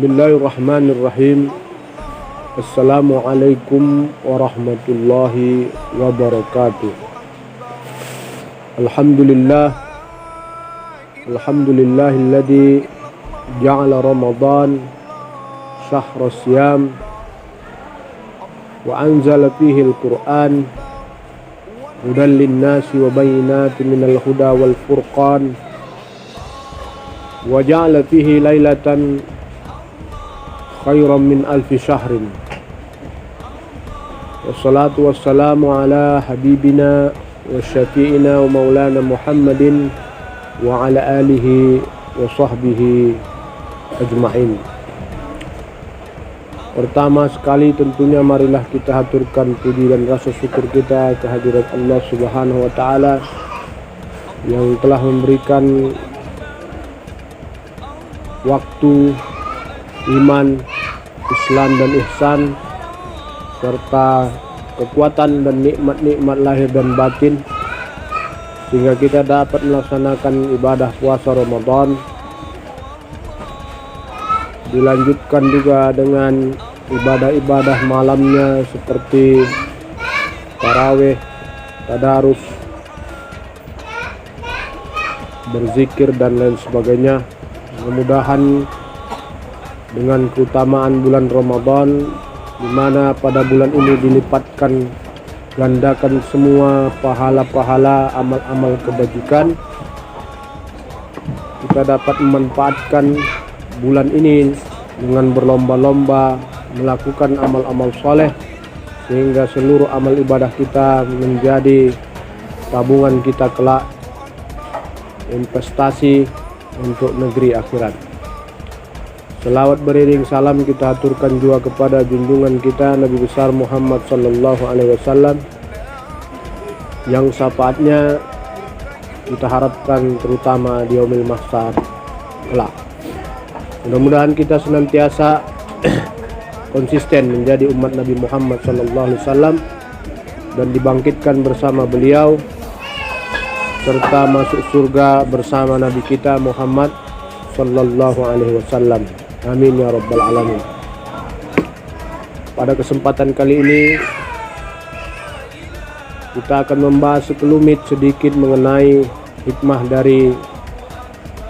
Bismillahirrahmanirrahim. Assalamualaikum warahmatullahi wabarakatuh. Alhamdulillahilladzi ja'ala Ramadan syahra siyam wa anzala fihi al-Qur'an hudan lin-nasi wa bayyinatin minal huda wal furqan wa ja'ala fihi lailatan khairan min alfi syahrin. Wassalatu wassalamu ala habibina wa syafi'ina wa maulana Muhammadin wa ala alihi wa sahbihi ajma'in. Pertama sekali tentunya marilah kita haturkan puji dan rasa syukur kita kehadirat Allah Subhanahu wa taala yang telah memberikan waktu, iman, Islam dan ihsan serta kekuatan dan nikmat-nikmat lahir dan batin sehingga kita dapat melaksanakan ibadah puasa Ramadan, dilanjutkan juga dengan ibadah-ibadah malamnya seperti tarawih, tadarus, berzikir dan lain sebagainya. Mudah-mudahan dengan keutamaan bulan Ramadan, di mana pada bulan ini dilipatkan gandakan semua pahala-pahala amal-amal kebajikan, kita dapat memanfaatkan bulan ini dengan berlomba-lomba melakukan amal-amal soleh sehingga seluruh amal ibadah kita menjadi tabungan kita kelak, investasi untuk negeri akhirat. Selawat beriring salam kita aturkan juga kepada junjungan kita Nabi besar Muhammad sallallahu alaihi wasallam yang syafaatnya kita harapkan terutama di yaumil mahsyar kelak. Mudah-mudahan kita senantiasa konsisten menjadi umat Nabi Muhammad sallallahu alaihi wasallam dan dibangkitkan bersama beliau serta masuk surga bersama Nabi kita Muhammad sallallahu alaihi wasallam. Amin ya rabbal alamin. Pada kesempatan kali ini kita akan membahas sekelumit sedikit mengenai hikmah dari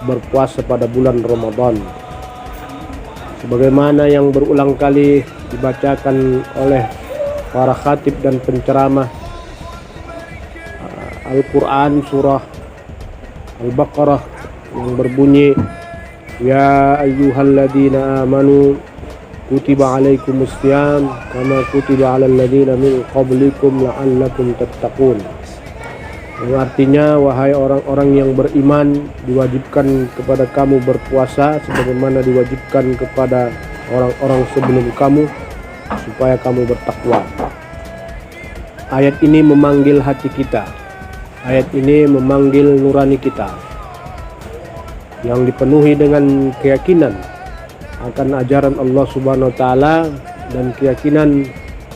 berpuasa pada bulan Ramadan. Sebagaimana yang berulang kali dibacakan oleh para khatib dan penceramah Al-Quran surah Al-Baqarah yang berbunyi, Ya ayyuhalladzina amanu kutiba alaikumus syiyam kama kutiba alal ladzina min qablikum la'allakum tattaqun. Yang artinya, wahai orang-orang yang beriman, diwajibkan kepada kamu berpuasa sebagaimana diwajibkan kepada orang-orang sebelum kamu supaya kamu bertakwa. Ayat ini memanggil hati kita. Ayat ini memanggil nurani kita yang dipenuhi dengan keyakinan akan ajaran Allah Subhanahu wa taala dan keyakinan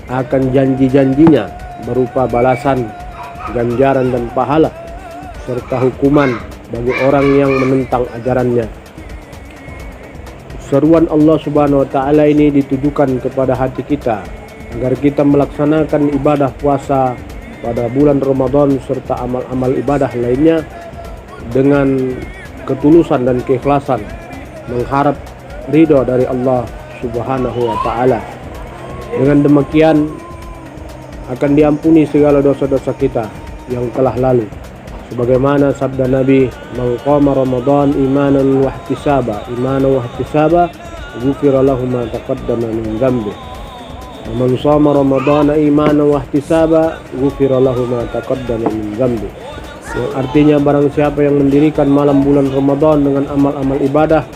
akan janji-janjinya berupa balasan, ganjaran dan pahala serta hukuman bagi orang yang menentang ajarannya. Seruan Allah Subhanahu wa taala ini ditujukan kepada hati kita agar kita melaksanakan ibadah puasa pada bulan Ramadan serta amal-amal ibadah lainnya dengan ketulusan dan keikhlasan, mengharap ridho dari Allah Subhanahu wa taala. Dengan demikian akan diampuni segala dosa-dosa kita yang telah lalu. Sebagaimana sabda Nabi, "Man qama Ramadan imanan wa ihtisaba, ghufira lahu ma taqaddama min dhanbi. Wa man shama Ramadan imanan wa ihtisaba, ghufira lahu ma taqaddama min dhanbi." Yang artinya, barang siapa yang mendirikan malam bulan Ramadan dengan amal-amal ibadah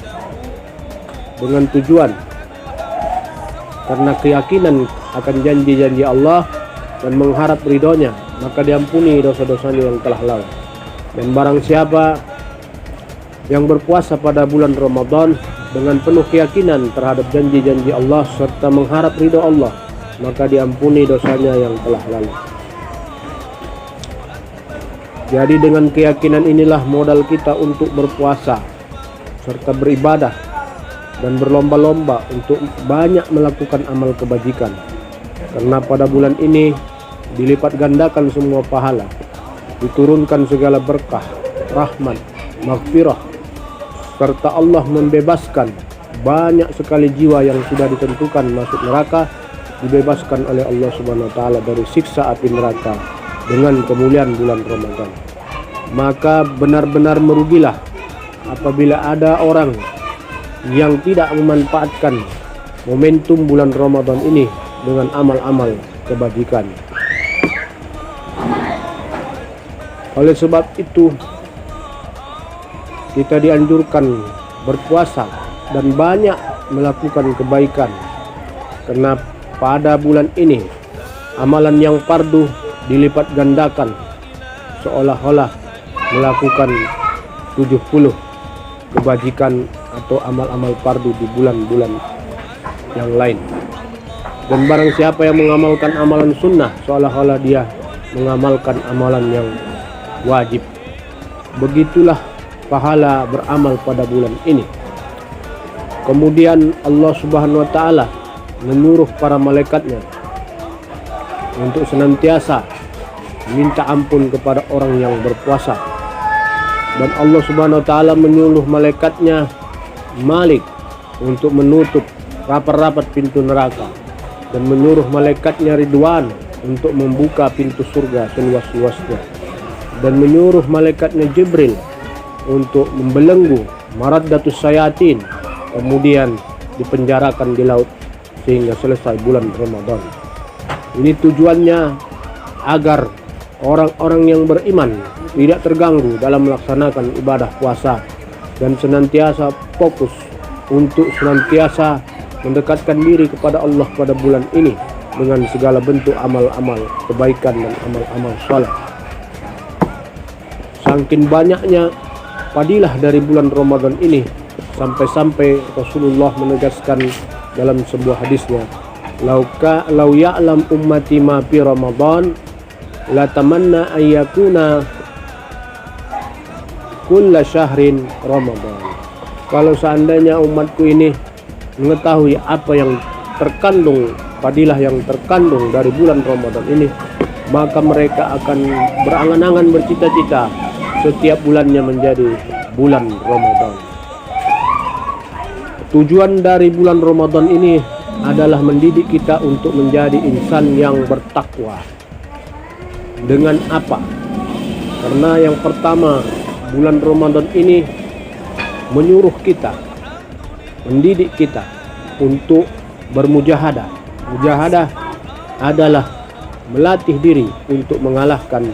dengan tujuan karena keyakinan akan janji-janji Allah dan mengharap ridhonya, maka diampuni dosa-dosanya yang telah lalu. Dan barang siapa yang berpuasa pada bulan Ramadan dengan penuh keyakinan terhadap janji-janji Allah serta mengharap ridho Allah, maka diampuni dosanya yang telah lalu. Jadi dengan keyakinan inilah modal kita untuk berpuasa serta beribadah dan berlomba-lomba untuk banyak melakukan amal kebajikan, karena pada bulan ini dilipat gandakan semua pahala, diturunkan segala berkah, rahmat, maghfirah, serta Allah membebaskan banyak sekali jiwa yang sudah ditentukan masuk neraka, dibebaskan oleh Allah Subhanahu wa taala dari siksa api neraka dengan kemuliaan bulan Ramadan. Maka benar-benar merugilah apabila ada orang yang tidak memanfaatkan momentum bulan Ramadan ini dengan amal-amal kebajikan. Oleh sebab itu, kita dianjurkan berpuasa dan banyak melakukan kebaikan, karena pada bulan ini amalan yang fardu dilipat gandakan, seolah-olah melakukan 70 kebajikan atau amal-amal fardu di bulan-bulan yang lain. Dan barang siapa yang mengamalkan amalan sunnah, seolah-olah dia mengamalkan amalan yang wajib. Begitulah pahala beramal pada bulan ini. Kemudian Allah Subhanahu wa taala menyuruh para malaikatnya untuk senantiasa minta ampun kepada orang yang berpuasa. Dan Allah Subhanahu wa taala menyuruh malaikatnya Malik untuk menutup rapat-rapat pintu neraka, dan menyuruh malaikatnya Ridwan untuk membuka pintu surga seluas-luasnya, dan menyuruh malaikatnya Jibril untuk membelenggu maraddatus sayatin, kemudian dipenjarakan di laut sehingga selesai bulan Ramadan. Ini tujuannya agar orang-orang yang beriman tidak terganggu dalam melaksanakan ibadah puasa dan senantiasa fokus untuk senantiasa mendekatkan diri kepada Allah pada bulan ini dengan segala bentuk amal-amal kebaikan dan amal-amal saleh. Saking banyaknya fadilah dari bulan Ramadan ini, sampai-sampai Rasulullah menegaskan dalam sebuah hadisnya, "Lau ya'lam ummati ma fi Ramadan la tamanna ayyakuna kulla syahrin Ramadan." Kalau seandainya umatku ini mengetahui apa yang terkandung, fadilah yang terkandung dari bulan Ramadan ini, maka mereka akan berangan-angan, bercita-cita setiap bulannya menjadi bulan Ramadan. Tujuan dari bulan Ramadan ini adalah mendidik kita untuk menjadi insan yang bertakwa. Dengan apa? Karena yang pertama, bulan Ramadan ini menyuruh kita, mendidik kita untuk bermujahadah. Mujahadah adalah melatih diri untuk mengalahkan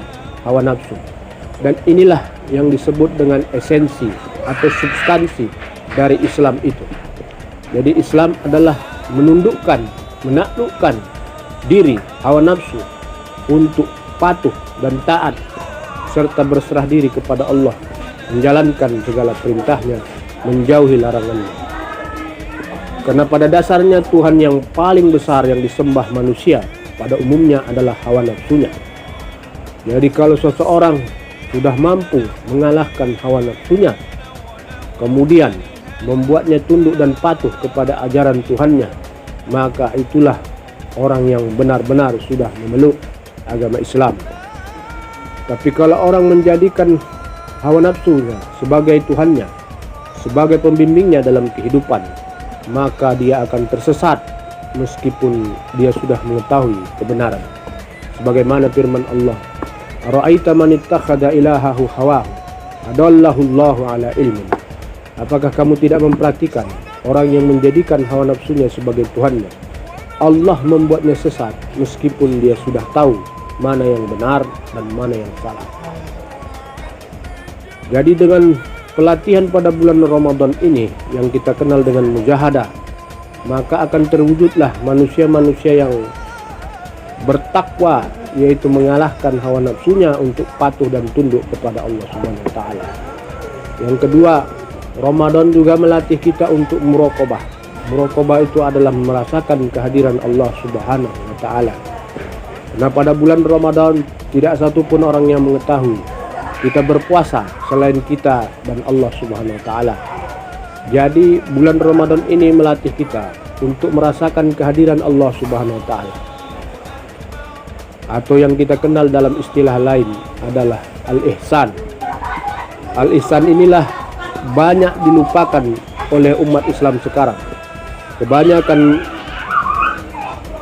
hawa nafsu. Dan inilah yang disebut dengan esensi atau substansi dari Islam itu. Jadi Islam adalah menundukkan, menaklukkan diri hawa nafsu untuk patuh dan taat, serta berserah diri kepada Allah, menjalankan segala perintahnya, menjauhi larangannya. Karena pada dasarnya Tuhan yang paling besar yang disembah manusia pada umumnya adalah hawa nafsunya. Jadi kalau seseorang sudah mampu mengalahkan hawa nafsunya, kemudian membuatnya tunduk dan patuh kepada ajaran Tuhannya, maka itulah orang yang benar-benar sudah memeluk agama Islam. Tapi kalau orang menjadikan hawa nafsunya sebagai Tuhannya, sebagai pembimbingnya dalam kehidupan, maka dia akan tersesat meskipun dia sudah mengetahui kebenaran. Sebagaimana firman Allah, "Ara'aita man ittakhadha ilahahu hawahu adallahu Allahu ala ilmin." Apakah kamu tidak memperhatikan orang yang menjadikan hawa nafsunya sebagai Tuhannya? Allah membuatnya sesat meskipun dia sudah tahu mana yang benar dan mana yang salah. Jadi dengan pelatihan pada bulan Ramadan ini yang kita kenal dengan mujahadah, maka akan terwujudlah manusia-manusia yang bertakwa, yaitu mengalahkan hawa nafsunya untuk patuh dan tunduk kepada Allah Subhanahu wa taala. Yang kedua, Ramadan juga melatih kita untuk muraqabah. Muraqabah itu adalah merasakan kehadiran Allah Subhanahu wa taala. Karena pada bulan Ramadan tidak satupun orang yang mengetahui kita berpuasa selain kita dan Allah Subhanahu wa taala. Jadi bulan Ramadan ini melatih kita untuk merasakan kehadiran Allah Subhanahu wa taala. Atau yang kita kenal dalam istilah lain adalah al-ihsan. Al-ihsan inilah banyak dilupakan oleh umat Islam sekarang. Kebanyakan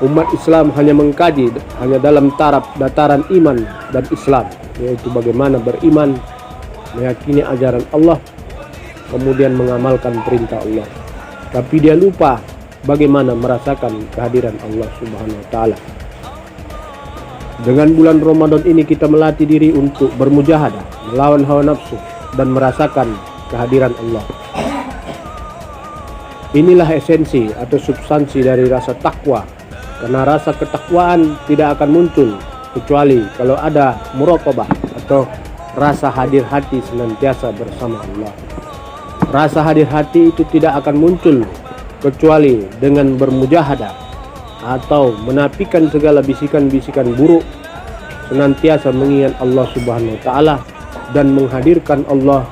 umat Islam hanya mengkaji hanya dalam taraf dataran iman dan Islam, yaitu bagaimana beriman, meyakini ajaran Allah, kemudian mengamalkan perintah Allah. Tapi dia lupa bagaimana merasakan kehadiran Allah Subhanahu wa taala. Dengan bulan Ramadan ini kita melatih diri untuk bermujahadah, melawan hawa nafsu dan merasakan kehadiran Allah. Inilah esensi atau substansi dari rasa takwa. Karena rasa ketakwaan tidak akan muncul kecuali kalau ada muraqabah atau rasa hadir hati senantiasa bersama Allah. Rasa hadir hati itu tidak akan muncul kecuali dengan bermujahadah atau menafikan segala bisikan-bisikan buruk, senantiasa mengingat Allah Subhanahu wa taala dan menghadirkan Allah,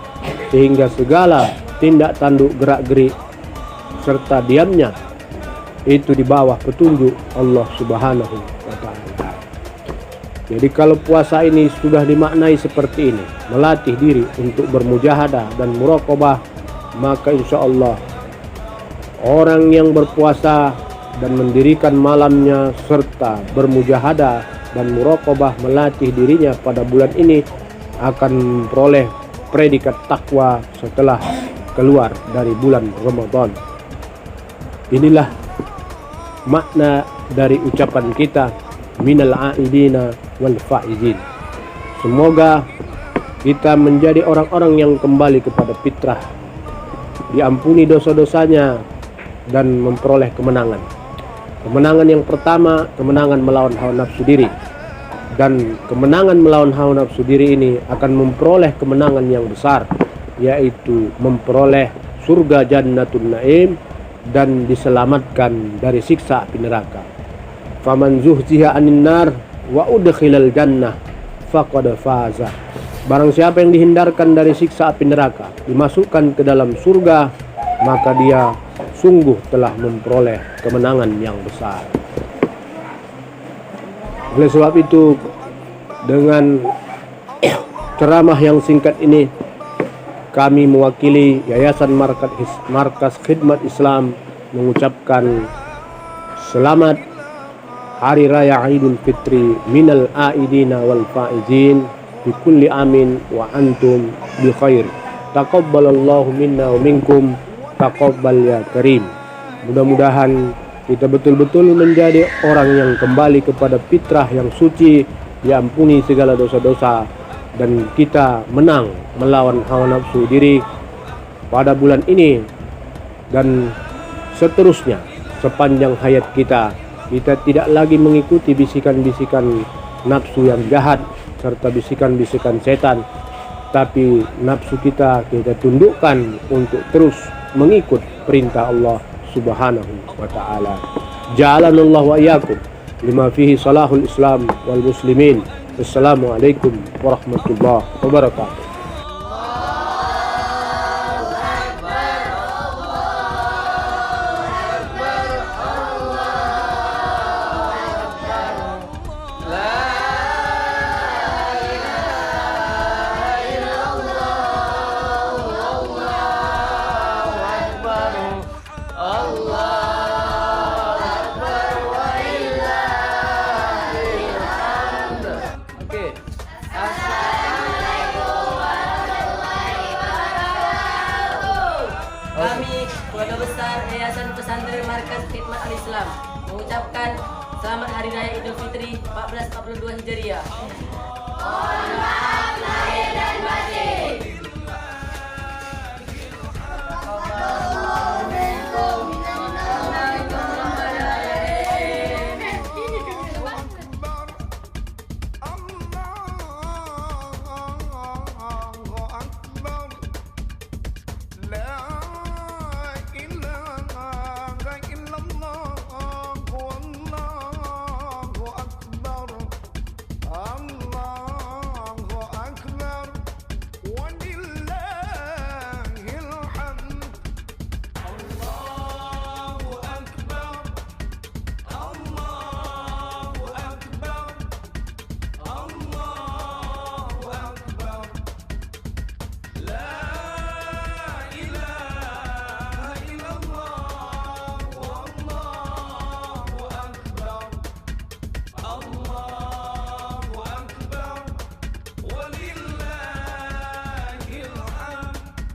sehingga segala tindak tanduk gerak-gerik serta diamnya itu di bawah petunjuk Allah Subhanahu wa taala. Jadi kalau puasa ini sudah dimaknai seperti ini, melatih diri untuk bermujahadah dan muraqabah, maka insya Allah orang yang berpuasa dan mendirikan malamnya serta bermujahadah dan muraqabah melatih dirinya pada bulan ini akan memperoleh predikat takwa setelah keluar dari bulan Ramadan. Inilah makna dari ucapan kita minal aidina wal faizin. Semoga kita menjadi orang-orang yang kembali kepada fitrah, diampuni dosa-dosanya dan memperoleh kemenangan. Kemenangan yang pertama, kemenangan melawan hawa nafsu diri. Dan kemenangan melawan hawa nafsu diri ini akan memperoleh kemenangan yang besar, yaitu memperoleh surga Jannatun Naim dan diselamatkan dari siksa api neraka. Faman zuhziha 'anil nar wa udkhilal jannah faqad faza. Barang siapa yang dihindarkan dari siksa api neraka, dimasukkan ke dalam surga, maka dia sungguh telah memperoleh kemenangan yang besar. Oleh sebab itu, dengan ceramah yang singkat ini, kami mewakili Yayasan Markas Khidmat Islam mengucapkan selamat Hari Raya Idul Fitri minal aidina wal faizin bi kulli amin wa antum bi khair. Taqabbalallahu minna wa minkum taqabbal ya karim. Mudah-mudahan kita betul-betul menjadi orang yang kembali kepada fitrah yang suci, diampuni segala dosa-dosa, dan kita menang melawan hawa nafsu diri pada bulan ini dan seterusnya sepanjang hayat kita. Kita tidak lagi mengikuti bisikan-bisikan nafsu yang jahat serta bisikan-bisikan setan, tapi nafsu kita tundukkan untuk terus mengikut perintah Allah Subhanahu wa taala. Ja'alanallahu wa iyyakum lima fihi salahul Islam wal muslimin. Assalamualaikum warahmatullahi wabarakatuh. Kami, keluarga besar Yayasan Pesantren Markas Khidmat Al-Islam, mengucapkan selamat Hari Raya Idul Fitri 1442 Hijriah.